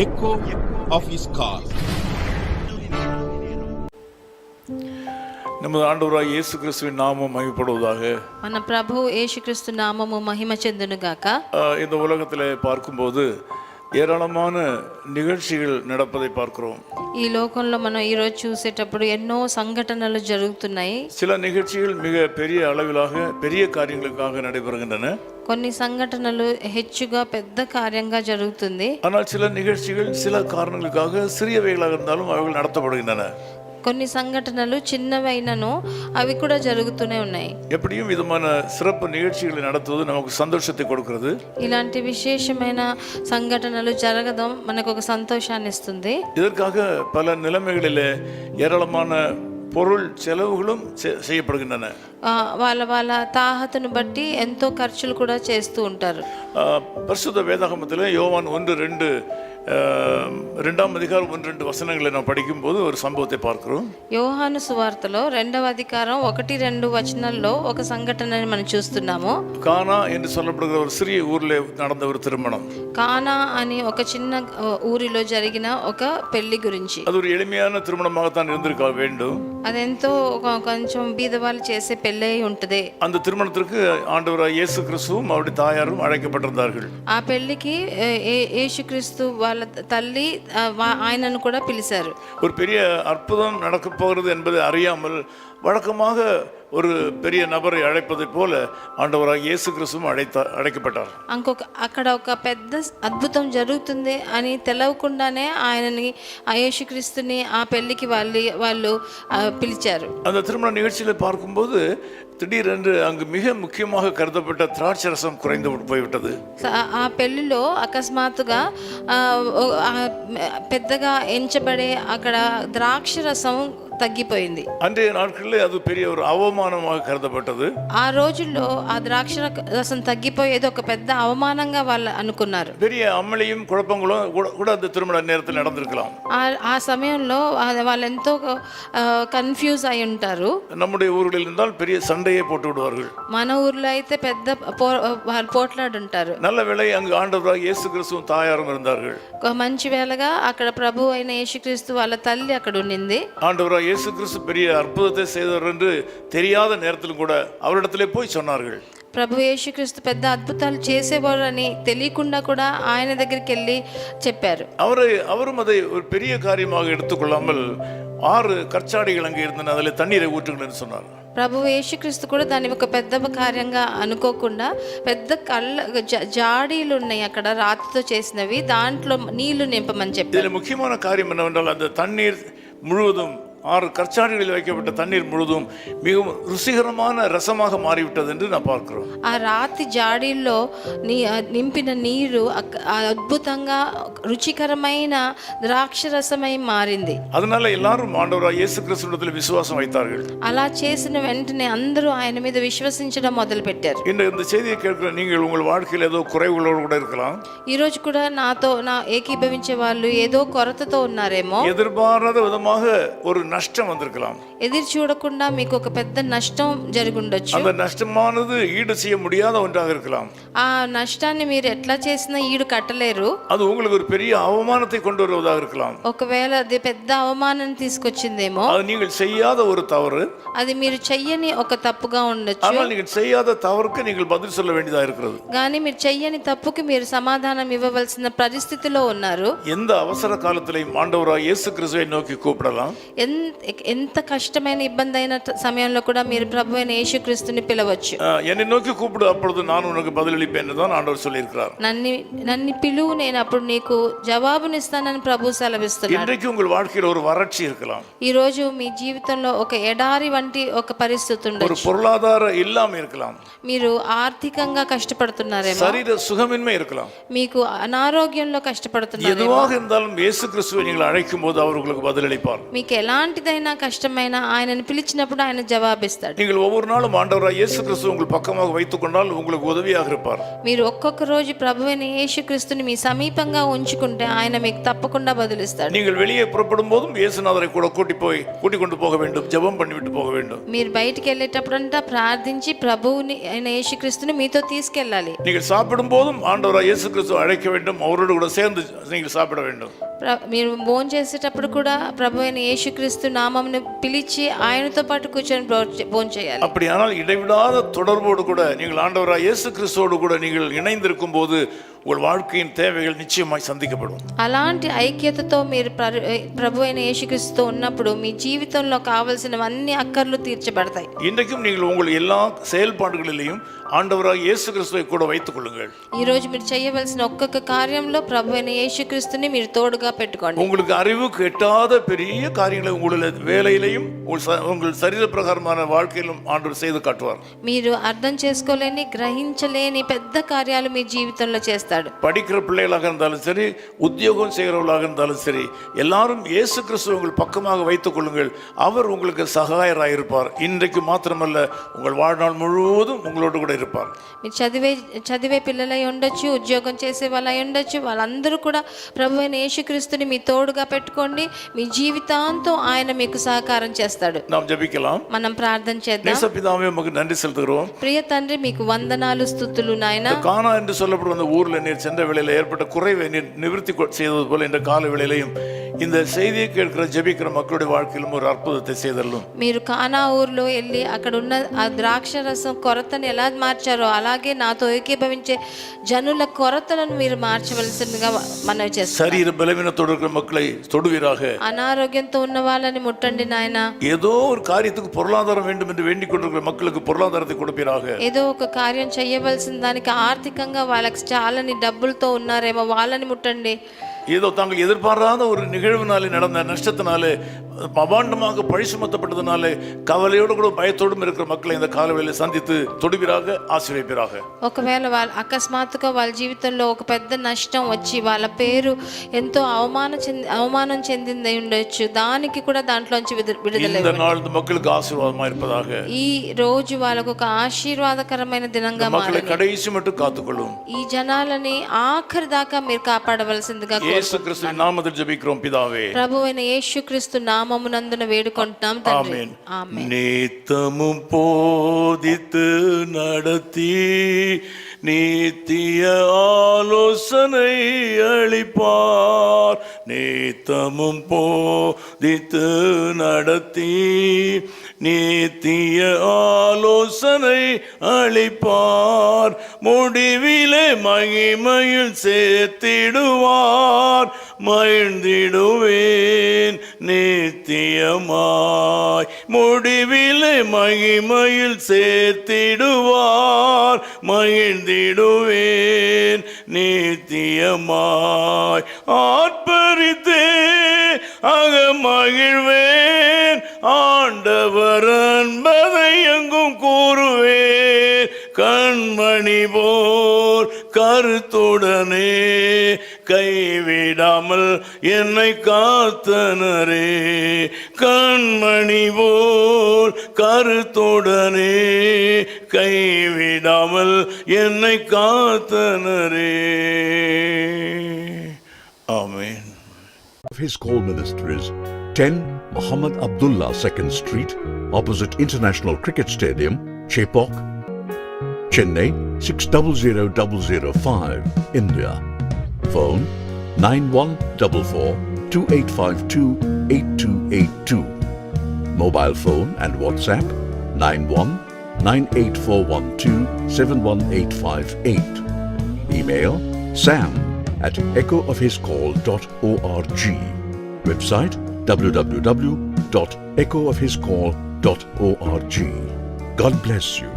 echo of his call. நமது ஆண்டவராய் இயேசு கிறிஸ்துவின் நாமம் மகிமைப்படுவதாக. మన ప్రభు యేసుక్రీస్తు నామము మహిమ చెందును గాక. இந்த உலகத்திலே பார்க்கும்போது ஏராளமான நிகழ்ச்சிகள் நடப்பதை பார்க்கிறோம். ఈ లోకంలో మనం ఈ రోజు చూసేటప్పుడు ఎన్నో సంఘటనలు జరుగుతున్నాయి. சில நிகழ்ச்சிகள் மிக பெரிய அளவிலாக பெரிய காரியங்களுக்காக நடைபெறுகின்றன. కొన్ని సంఘటనలు హెచ్చుగా పెద్ద కార్యంగా జరుగుతుంది. ஆனால் சில நிகழ்ச்சிகள் சில காரணங்களுக்காக சிறியவைகளாக இருந்தாலும் அவைகள் நடத்தப்படுகின்றன. కొన్ని సంఘటనలు చిన్నవైనను అవి కూడా జరుగుతూనే ఉన్నాయి. எப்படியும் விதமான சிறப்பு நிகழ்ச்சிகளை நடத்துவது நமக்கு சந்தோஷத்தை கொடுக்கிறது. ఇలాంటి విశేషమైన సంఘటనలు జరగడం మనకు ఒక సంతోషాన్ని ఇస్తుంది. இதற்காக பல நிலைமைகளிலே ஏராளமான பொருள் செலவுகளும் செய்யப்படுகின்றன. వాళ్ళ తాహతను బట్టి ఎంతో ఖర్చులు కూడా చేస్తూ ఉంటారు. பரிசுத்த வேதாகமத்தில் யோவான் 1:2 2ஆம் அதிகாரம் 1-2 வசனங்களை நாம் படிக்கும்போது ஒரு சம்பவத்தை பார்க்கிறோம். యోహాను సువార్తలో 2వ అధికారం 1-2 వచనాల్లో ఒక సంఘటనని మనం చూస్తున్నాము. கானா என்று சொல்லப்படுகிற ஒரு சிறிய ஊரில் நடந்த ஒரு திருமணம். కానా అని ఒక చిన్న ఊరిలో జరిగిన ఒక పెళ్లి గురించి. அது ஒரு எளிமையான திருமணமாகத்தான் இருந்திருக்க வேண்டும். అదెంతో కొంచెం బీదవాళ్ళు చేసే పెళ్ళి అయి ఉంటుంది. அந்த திருமணத்திற்கு ஆண்டவராய் இயேசு கிறிஸ்துவும் அவருடைய தாயாரும் அழைக்கப்பட்டிருந்தார்கள். ఆ పెళ్లికి యేసుక్రీస్తు వాళ్ళ తల్లి ఆయనను కూడా పిలిచారు. ஒரு பெரிய అద్భుతం நடக்கப் போகிறது என்பதை அறியாமல் வழக்கமாக ஒரு பெரிய நபரை அழைப்பதை போல ஆண்டவராக இயேசு கிறிஸ்துவும் அழைக்கப்பட்டார். అక్కడ ఒక పెద్ద అద్భుతం జరుగుతుంది అని తెలవకుండానే ఆయనని యేసుక్రీస్తుని ఆ పెళ్లికి వాళ్ళు పిలిచారు. அந்த திருமண நிகழ்ச்சியில பார்க்கும்போது திடீரென்று அங்கு மிக முக்கியமாக கருதப்பட்ட திராட்சை ரசம் குறைந்து போய்விட்டது. ఆ పెళ్లిలో అకస్మాత్తుగా పెద్దగా ఎంచబడే అక్కడ ద్రాక్ష రసం తగ్గిపోయింది. அன்றைய நாட்களில் அது பெரிய ஒரு அவமானமாக கருதப்பட்டது. ఆ రోజుల్లో ఆ ద్రాక్ష రసం తగ్గిపోయేది ఒక పెద్ద అవమానంగా వాళ్ళు అనుకున్నారు. பெரிய அமளியும் குழப்பங்களும் கூட அந்த திருமண நேரத்தில் நடந்திருக்கலாம். ఆ సమయంలో వాళ్ళు ఎంతో కన్ఫ్యూజ్ అయి ఉంటారు. நம்முடைய ஊர்களில் இருந்தால் பெரிய சண்டையை போட்டு விடுவார்கள். మన ఊర్లో అయితే పెద్ద వాళ్ళు పోట్లాడుంటారు. நல்ல வேளை அங்கு ஆண்டவராக இயேசு கிறிஸ்துவும் தாயாரும் இருந்தார்கள். మంచి వేళగా అక్కడ ప్రభు అయిన యేసుక్రీస్తు వాళ్ళ తల్లి అక్కడ ఉండింది. ஆண்டவராக இயேசு கிறிஸ்து பெரிய அற்புதத்தை செய்தவர் என்று தெரியாத நேரத்திலும் கூட அவரிடத்திலே போய் சொன்னார்கள். ప్రభు యేసుక్రీస్తు పెద్ద అద్భుతాలు చేసేవారు అని తెలియకుండా కూడా ఆయన దగ్గరికి వెళ్ళి చెప్పారు. அவரும் அதை ஒரு பெரிய காரியமாக எடுத்துக்கொள்ளாமல் 6 கற்சாடிகள் அங்கே இருந்தன, அதில் தண்ணீரை ஊற்றுங்கள்னு சொன்னார். ప్రభు యేసుక్రీస్తు కూడా దాన్ని ఒక పెద్ద కార్యంగా అనుకోకుండా పెద్ద జాడీలు ఉన్నాయి అక్కడ రాతితో చేసినవి, దాంట్లో నీళ్లు నింపమని చెప్పారు. இதில் முக்கியமான காரியம் என்னவென்றால் அந்த தண்ணீர் முழுவதும் 6 கற்சாடிகளில் வைக்கப்பட்ட தண்ணீர் முழுவதும் மிகவும் ருசிகரமான ரசமாக மாறிவிட்டது என்று நான் பார்க்கிறோம். ఆ రాతి జాడీల్లో నింపిన నీరు అద్భుతంగా రుచికరమైన ద్రాక్ష రసమై మారింది. அதனால எல்லாரும் ஆண்டவராகிய இயேசு கிறிஸ்துவிடத்தில் விசுவாசம் வைத்தார்கள். అలా చేసిన వెంటనే అందరూ ఆయన మీద విశ్వసించడం మొదలు పెట్టారు. இந்த செய்தியை கேட்கிற நீங்கள் உங்கள் வாழ்க்கையில் ஏதோ குறைவுகளோடு கூட இருக்கலாம். ఈ రోజు కూడా నాతో ఏకీభవించే వాళ్ళు ఏదో కొరతతో ఉన్నారేమో. எதிர்பாராத விதமாக ஒரு நஷ்டம் வந்திருக்கலாம். ఎదురు చూడకుండా మీకు ఒక పెద్ద నష్టం జరిగి ఉండొచ్చు. அந்த నష్టமானது ஈடு செய்ய முடியாத ஒன்றாக இருக்கலாம். ఆ నష్టాన్ని మీరు ఎట్లా చేసినా ఈడు కట్టలేరు. அது உங்களுக்கு ஒரு பெரிய அவமானத்தை கொண்டு வருவதாக இருக்கலாம். ఒకవేళ అది పెద్ద అవమానాన్ని తీసుకొచ్చిందేమో. அது நீங்கள் செய்யாத ஒரு தவறு. అది మీరు చెయ్యని ఒక తప్పుగా ఉండొచ్చు. ஆனால் நீங்கள் செய்யாத தவறுக்கு நீங்கள் பதில் சொல்ல வேண்டியதாக இருக்கிறது. కానీ మీరు చెయ్యని తప్పుకి మీరు సమాధానం ఇవ్వవలసిన పరిస్థితిలో ఉన్నారు. எந்த அவசர காலத்திலையும் ஆண்டவராகிய இயேசு கிறிஸ்துவை நோக்கி கூப்பிடலாம். ఎంత కష్టమైన ఇబ్బంది అయిన సమయంలో కూడా మీరు ప్రభు అయిన యేసుక్రీస్తుని పిలవచ్చు. என்னை நோக்கி கூப்பிடு, அப்பொழுது நான் உனக்கு பதிலளிப்பேன் என்று தான் ஆண்டவர் சொல்லியிருக்கிறார். నన్ను పిలువు, నేను అప్పుడు నీకు జవాబునిస్తానని ప్రభు సెలవిస్తున్నారు. இன்றைக்கு உங்கள் வாழ்க்கையில் ஒரு வறட்சி இருக்கலாம். ఈ రోజు మీ జీవితంలో ఒక ఎడారి వంటి ఒక పరిస్థితి ఉండొచ్చు. ஒரு பொருளாதார இல்லாமை இருக்கலாம். మీరు ఆర్థికంగా కష్టపడుతున్నారేమో. சரீர சுகமின்மை இருக்கலாம். మీకు అనారోగ్యంలో కష్టపడుతున్నారేమో. எதுவாக இருந்தாலும் இயேசு கிறிஸ்துவை நீங்கள் அழைக்கும் போது அவர் உங்களுக்கு பதிலளிப்பார். మీకు ఎలాంటి ఎలాంటిదైనా కష్టమైనా ఆయనను పిలిచినప్పుడు ఆయన జవాబిస్తాడు. நீங்கள் ஒவ்வொரு நாளும் ஆண்டவராய் இயேசு கிறிஸ்து உங்கள் பக்கமாக வைத்துக் கொண்டால் உங்களுக்கு உதவியாக இருப்பார். మీరు ఒక్కొక్క రోజు ప్రభువైన యేసుక్రీస్తుని మీ సమీపంగా ఉంచుకుంటే ఆయన మీకు తప్పకుండా బదులిస్తాడు. நீங்கள் வெளியே புறப்படும் போதும் இயேசுநாதரை கூட கூட்டிக் கொண்டு போக வேண்டும், ஜெபம் பண்ணிவிட்டு போக வேண்டும். మీరు బయటికి వెళ్ళేటప్పుడంతా ప్రార్థించి ప్రభువుని అయిన యేసుక్రీస్తుని మీతో తీసుకెళ్ళాలి. நீங்கள் சாப்பிடும் போதும் ஆண்டவராய் இயேசு கிறிஸ்து அழைக்க வேண்டும், அவரோடு கூட சேர்ந்து நீங்கள் சாப்பிட வேண்டும். మీరు భోజనం చేసేటప్పుడు కూడా ప్రభువైన యేసుక్రీస్తు నామమును పిలిచి ఆయనతో పాటు కూర్చొని భోజనం చేయాలి. அப்படியானால் இடைவிடாத தொடர்போடு கூட நீங்கள் ஆண்டவராய் இயேசு கிறிஸ்துவோடு கூட நீங்கள் இணைந்திருக்கும் போது உங்கள் வாழ்க்கையின் தேவைகள் நிச்சயமாய் சந்திக்கப்படும். అలాంటి ఐక్యతతో మీరు ప్రభువైన యేసుక్రీస్తుతో ఉన్నప్పుడు మీ జీవితంలో కావాల్సినవన్నీ అక్కర్లు తీర్చబడతాయి. இன்றைக்கும் நீங்கள் உங்கள் எல்லா செயல்பாடுகளிலேயும் ஆண்டவராய் இயேசு கிறிஸ்துவை கூட வைத்துக் கொள்ளுங்கள். ఈ రోజు మీరు చేయవలసిన ఒక్కొక్క కార్యంలో ప్రభువైన యేసుక్రీస్తుని మీరు తోడుగా పెట్టుకోండి. உங்களுக்கு அறிவுக்கு எட்டாத பெரிய காரியங்களை உங்களுடைய வேலையிலையும் உங்கள் சரீர பிரகாரமான வாழ்க்கையிலும் ஆண்டவர் செய்து காட்டுவார். మీరు అర్థం చేసుకోలేని గ్రహించలేని పెద్ద కార్యాలు మీ జీవితంలో చేస్తాడు. படிக்கிற பிள்ளைகளாக இருந்தாலும் சரி, உத்தியோகம் செய்கிறவர்களாக இருந்தாலும் சரி, எல்லாரும் இயேசு கிறிஸ்துவை உங்கள் பக்கமாக வைத்துக் கொள்ளுங்கள். அவர் உங்களுக்கு சகாயராக இருப்பார். இன்றைக்கு மாத்திரமல்ல, உங்கள் வாழ்நாள் முழுவதும் உங்களோடு கூட இருப்பார். మీరు చదివే పిల్లలై ఉండొచ్చు, ఉద్యోగం చేసే వాళ్ళై ఉండొచ్చు, వాళ్ళందరూ కూడా ప్రభువైన యేసుక్రీస్తుని మీ తోడుగా పెట్టుకోండి. మీ జీవితాంతం ఆయన మీకు సహకారం చేస్తాడు. நாம் ஜெபிக்கலாம். మనం ప్రార్థన చేద్దాం. நேசபிதாவே, உமக்கு நன்றி செலுத்துகிறோம். ప్రియ తండ్రి, మీకు వందనాలు స్తుతులు నాయనా. கானா என்று சொல்லப்படும் அந்த ஊர்ல நீர் சென்ற வேளையில் ஏற்பட்ட குறைவை நீர் நிவர்த்தி செய்தது போல இந்த கால வேளையிலையும் இந்த செய்தியை கேட்கிற ஜெபிக்கிற மக்களுடைய வாழ்க்கையிலும் ஒரு அற்புதத்தை செய்தல்லும். మీరు కానా ఊర్లో వెళ్ళి అక్కడ ఉన్న ఆ ద్రాక్ష రసం కొరతను ఎలా మార్చారో అలాగే నాతో ఏకీభవించే జనుల కొరతలను మీరు మార్చవలసిందిగా మనవి చేస్తాను. శరీర బలహీనతోடு இருக்கிற மக்களை தொடுவீராக. అనారోగ్యంతో ఉన్న వాళ్ళని ముట్టండి నాయన. ஏதோ ஒரு காரியத்துக்கு பொருளாதாரம் வேண்டும் என்று வேண்டிக் கொண்டிருக்கிற மக்களுக்கு பொருளாதாரத்தை கொடுப்பீராக. ఏదో ఒక కార్యం చేయవలసిన దానికి ఆర్థికంగా వాళ్ళకి చాలని డబ్బులతో ఉన్నారేమో వాళ్ళని ముట్టండి. ஏதோ தாங்கள் எதிர்பாராத ஒரு நிகழ்வுனாலே நடந்த நஷ்டத்தினாலே அபாண்டமாக பழி சுமத்தப்பட்டதுனாலே கவலையோடு கூட பயத்தோடும் இருக்கிற மக்களை இந்த காலவேளையில் சந்தித்து தொடுவீராக, ஆசீர்வதிப்பீராக. ఒకవేళ వాళ్ళ అకస్మాత్తుగా వాళ్ళ జీవితంలో ఒక పెద్ద నష్టం వచ్చి వాళ్ళ పేరు ఎంతో అవమానం చెందింది ఉండొచ్చు, దానికి కూడా దాంట్లోంచి విడుదల. இந்த நாள் இந்த மக்களுக்கு ஆசீர்வாதமாக இருப்பதாக. ఈ రోజు వాళ్ళకు ఒక ఆశీర్వాదకరమైన దినంగా மக்களை கடைசி மட்டும் காத்துக்கொள்ளும். ఈ జనాలని ఆఖరి దాకా మీరు కాపాడవలసిందిగా యేసు క్రీస్తు నామములో జెబిக்கிறோம் పితావే. ప్రభువైన యేసుక్రీస్తు నామమునందున వేడుకుంటున్నాం తండ్రి. ఆమేన్. நித்தமும் போதித்து நடத்தி நித்திய ஆலோசனை அளிப்பார். நித்தமும் போதித்து நடத்தி நித்திய ஆலோசனை அளிப்பார். முடிவிலே மகிமையில் சேர்த்திடுவார். மகிழ்ந்திடுவேன் நித்தியமாய். முடிவிலே மகிமையில் சேர்த்திடுவார். மகிழ்ந்திடுவேன் நித்தியமாய். ஆர்ப்பரித்தே அக மகிழ்வேன். ஆண்டவர் என்பதை எங்கும் கூறுவேன். கண்மணி போல் கருத்துடனே கைவிடாமல் என்னை காத்தனரே. கண்மணி போல் கருத்துடனே கைவிடாமல் என்னை காத்தனரே. ஆமென். Of His Call Ministries, 10 Muhammad Abdullah 2nd Street, opposite International Cricket Stadium, Chepauk, Chennai 600005, India. Phone 914428528282. Mobile phone and WhatsApp 919841271858. Email sam@echoofhiscall.org. Website www.echoofhiscall.org. God bless you.